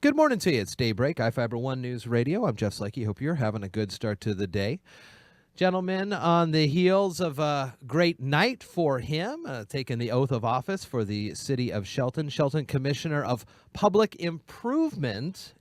Good morning to you. It's Daybreak, iFiber One News Radio. I'm Jeff Slakey. Hope you're having a good start to the day. Gentlemen, on the heels of a great night for him, taking the oath of office for the city of Shelton, Shelton Commissioner of Public Improvement,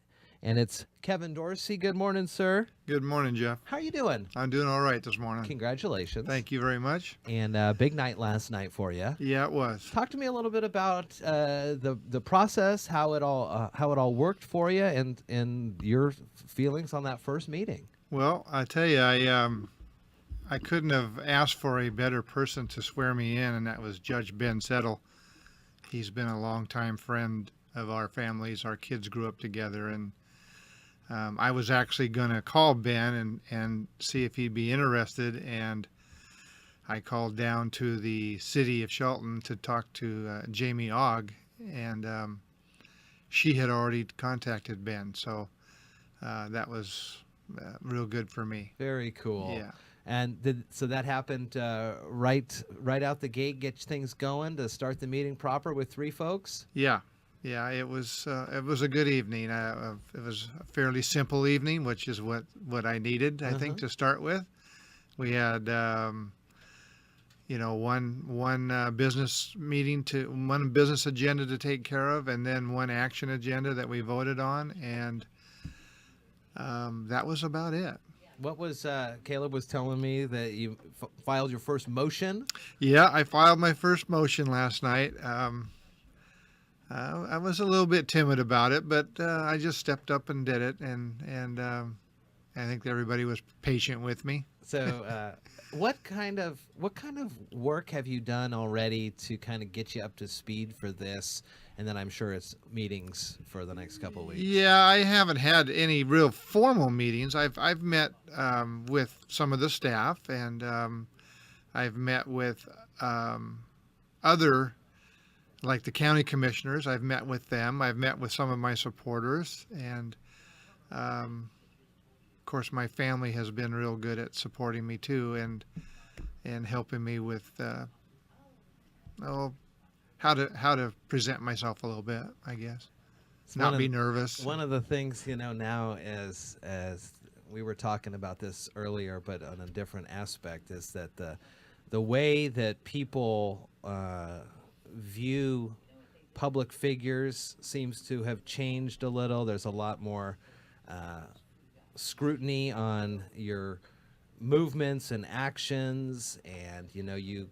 and it's Kevin Dorcy. Good morning, sir. Good morning, Jeff. How are you doing? I'm doing all right this morning. Congratulations. Thank you very much. And big night last night for you. Yeah, it was. Talk to me a little bit about the process, how it all worked for you, and your feelings on that first meeting. Well, I tell you, I couldn't have asked for a better person to swear me in, and that was Judge Ben Settle. He's been a longtime friend of our families. Our kids grew up together, and I was actually going to call Ben and see if he'd be interested, and I called down to the city of Shelton to talk to Jamie Ogg, and she had already contacted Ben, so that was real good for me. Very cool. Yeah. And so that happened right out the gate, get things going to start the meeting proper with three folks? Yeah. Yeah, it was a good evening. It was a fairly simple evening, which is what I needed, I think, to start with. We had, one business meeting one business agenda to take care of, and then one action agenda that we voted on, and that was about it. What was Caleb was telling me that you filed your first motion? Yeah, I filed my first motion last night. I was a little bit timid about it, but I just stepped up and did it, and I think everybody was patient with me. So, what kind of work have you done already to kind of get you up to speed for this? And then I'm sure it's meetings for the next couple of weeks. Yeah, I haven't had any real formal meetings. I've met with some of the staff, and I've met with other, like the county commissioners. I've met with them. I've met with some of my supporters, and of course my family has been real good at supporting me too, and helping me with how to present myself a little bit, I guess. Not be nervous. One of the things, now as we were talking about this earlier, but on a different aspect, is that the way that people view public figures seems to have changed a little. There's a lot more scrutiny on your movements and actions, and you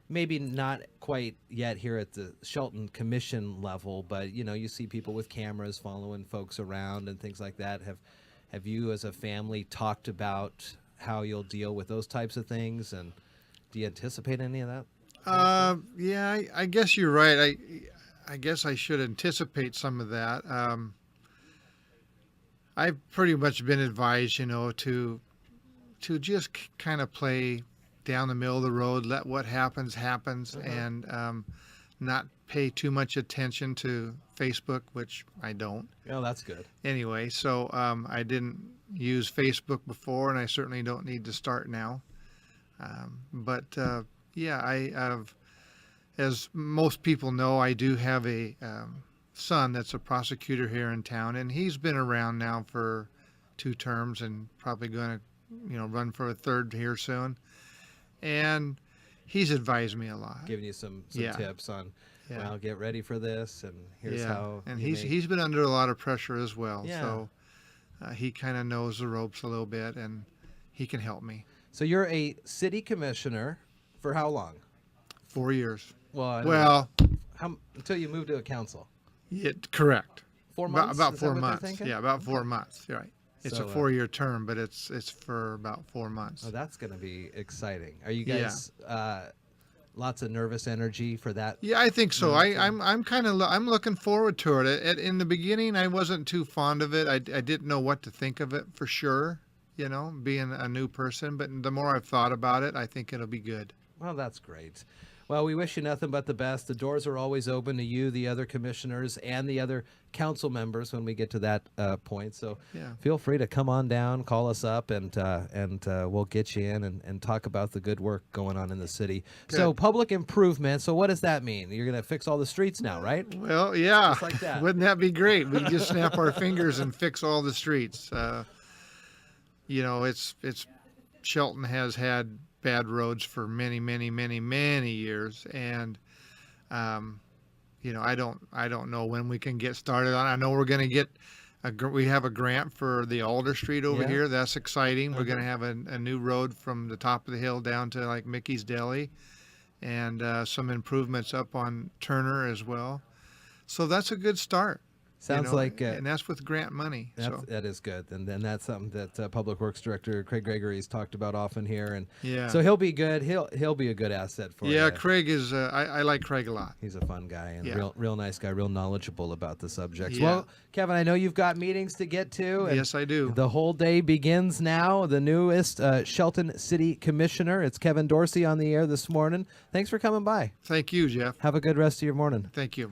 maybe not quite yet here at the Shelton Commission level, but you see people with cameras following folks around and things like that. Have you as a family talked about how you'll deal with those types of things, and do you anticipate any of that? Yeah, I guess you're right. I guess I should anticipate some of that. I've pretty much been advised, to just kind of play down the middle of the road, let what happens, and not pay too much attention to Facebook, which I don't. Oh, that's good. Anyway, so I didn't use Facebook before, and I certainly don't need to start now. Yeah, as most people know, I do have a son that's a prosecutor here in town, and he's been around now for 2 terms and probably going to, run for a 3rd here soon. And he's advised me a lot. Giving you some tips on, well, get ready for this, and here's how. And he's been under a lot of pressure as well. Yeah. So he kind of knows the ropes a little bit, and he can help me. So you're a city commissioner for how long? 4 years. Well, until you move to a council. Yeah, correct. 4 months? About 4 months. Yeah, about 4 months. Right. It's a 4-year term, but it's for about 4 months. Oh, that's going to be exciting. Are you guys lots of nervous energy for that? Yeah, I think so. I'm looking forward to it. In the beginning, I wasn't too fond of it. I didn't know what to think of it for sure, being a new person. But the more I've thought about it, I think it'll be good. Well, that's great. Well, we wish you nothing but the best. The doors are always open to you, the other commissioners, and the other council members when we get to that point. So Yeah. feel free to come on down, call us up, and we'll get you in and talk about the good work going on in the city. So public improvement. So what does that mean? You're going to fix all the streets now, right? Well, yeah. Just like that. Wouldn't that be great? We just snap our fingers and fix all the streets. You know, it's Shelton has had bad roads for many, many, many, many years, and you know, I don't know when we can get started on. I know we're going to get we have a grant for the Alder Street over here. That's exciting. We're going to have a new road from the top of the hill down to like Mickey's Deli, and some improvements up on Turner as well. So that's a good start. Sounds like, and that's with grant money. That is good, and then that's something that Public Works Director Craig Gregory's talked about often here, and yeah. so he'll be good. He'll be a good asset for you. Yeah, Craig is. I like Craig a lot. He's a fun guy and Yeah. real nice guy, real knowledgeable about the subjects. Yeah. Well, Kevin, I know you've got meetings to get to. And Yes, I do. the whole day begins now. The newest Shelton City Commissioner. It's Kevin Dorcy on the air this morning. Thanks for coming by. Thank you, Jeff. Have a good rest of your morning. Thank you.